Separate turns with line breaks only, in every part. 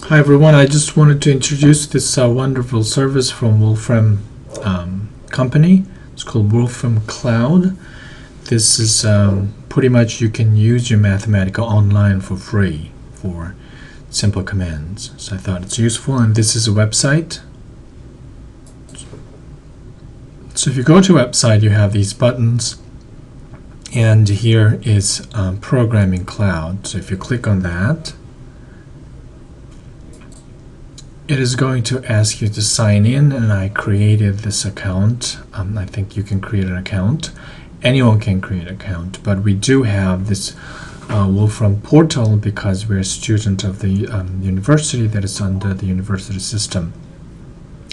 Hi everyone, I just wanted to introduce this wonderful service from Wolfram company. It's called Wolfram Cloud. This is pretty much you can use your Mathematica online for free for simple commands. So I thought it's useful, and this is a website. So if you go to a website, you have these buttons, and here is Programming Cloud. So if you click on that, it is going to ask you to sign in, and I created this account. I think you can create an account. Anyone can create an account, but we do have this Wolfram portal because we're a student of the university that is under the university system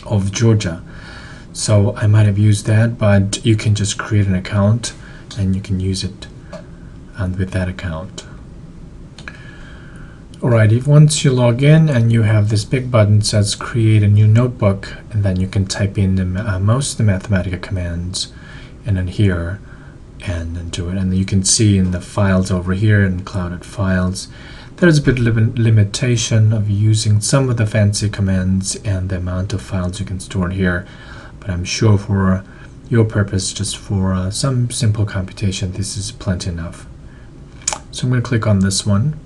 of Georgia. So I might have used that, but you can just create an account and you can use it with that account. Alright, if once you log in and you have this big button that says create a new notebook, and then you can type in the most of the Mathematica commands and then here and then do it. And you can see in the files over here in clouded files, there's a bit of limitation of using some of the fancy commands and the amount of files you can store here. But I'm sure for your purpose, just for some simple computation, this is plenty enough. So I'm going to click on this one.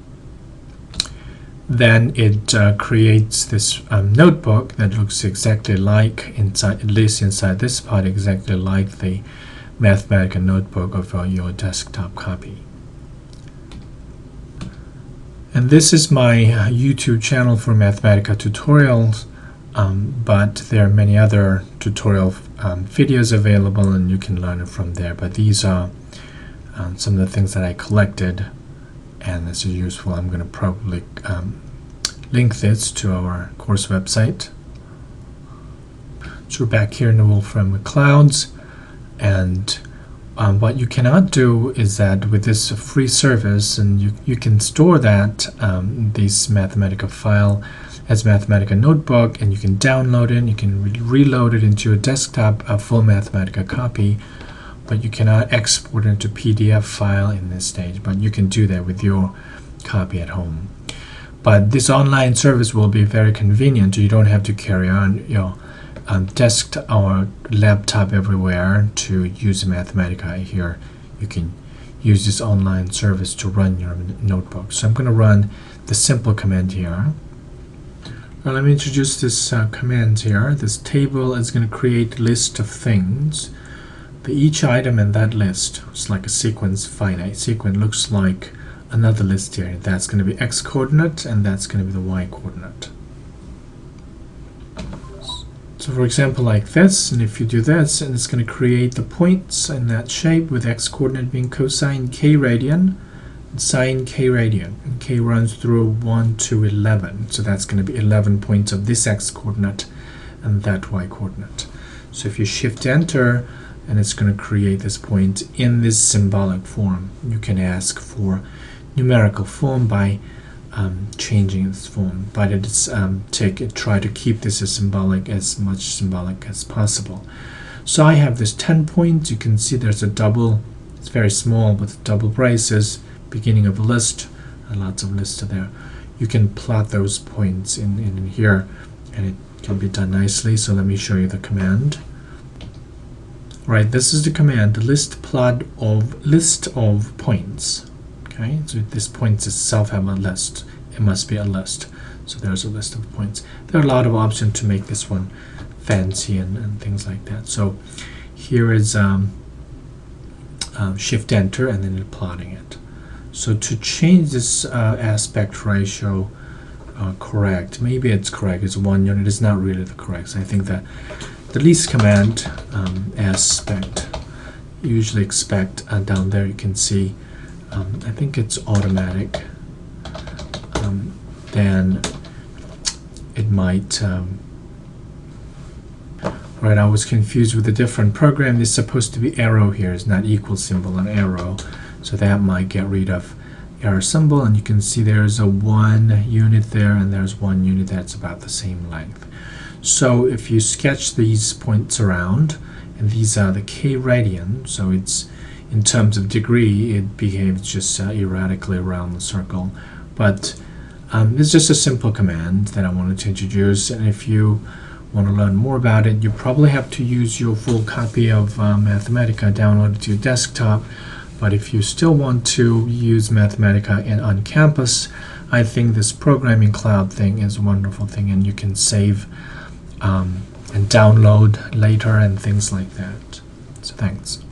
Then it creates this notebook that looks exactly like, inside, at least inside this part, exactly like the Mathematica notebook of your desktop copy. And this is my YouTube channel for Mathematica tutorials, but there are many other tutorial videos available, and you can learn it from there. But these are some of the things that I collected, and this is useful. I'm going to probably link this to our course website. So we're back here in the Wolfram Clouds, and what you cannot do is that with this free service, and you can store that this Mathematica file as Mathematica notebook, and you can download it, and you can reload it into your desktop, a full Mathematica copy, but you cannot export it into PDF file in this stage. But you can do that with your copy at home. But this online service will be very convenient. You don't have to carry on your desktop or laptop everywhere to use Mathematica. Here you can use this online service to run your notebook. So I'm going to run the simple command here. Well, let me introduce this command here. This table is going to create a list of things. Each item in that list is like a sequence, finite sequence, looks like another list here. That's going to be x coordinate, and that's going to be the y coordinate. So for example, like this, and if you do this, and it's going to create the points in that shape with x coordinate being cosine k radian and sine k radian, and k runs through 1 to 11. So that's going to be 11 points of this x coordinate and that y coordinate. So if you shift enter, and it's going to create this point in this symbolic form. You can ask for numerical form by changing its form, but it's try to keep this as much symbolic as possible. So I have this 10 points. You can see there's a double, it's very small with double braces, beginning of a list, and lots of lists are there. You can plot those points in here, and it can be done nicely. So let me show you the command. Right, this is the command, the list of points. Okay, so this points itself have a list. It must be a list. So there's a list of points. There are a lot of options to make this one fancy and things like that. So here is shift enter, and then plotting it. So to change this aspect ratio correct, maybe it's correct, it's 1 unit, it's not really the correct. So I think that the least command aspect, usually expect down there you can see, I think it's automatic, then it might, right, I was confused with a different program. It's supposed to be arrow here, it's not equal symbol, an arrow, so that might get rid of arrow symbol, and you can see there's a 1 unit there, and there's 1 unit that's about the same length. So if you sketch these points around, and these are the k radian, so it's in terms of degree, it behaves just erratically around the circle. But It's just a simple command that I wanted to introduce, and if you want to learn more about it, you probably have to use your full copy of Mathematica downloaded to your desktop. But if you still want to use Mathematica on campus, I think this programming cloud thing is a wonderful thing, and you can save and download later and things like that. So thanks.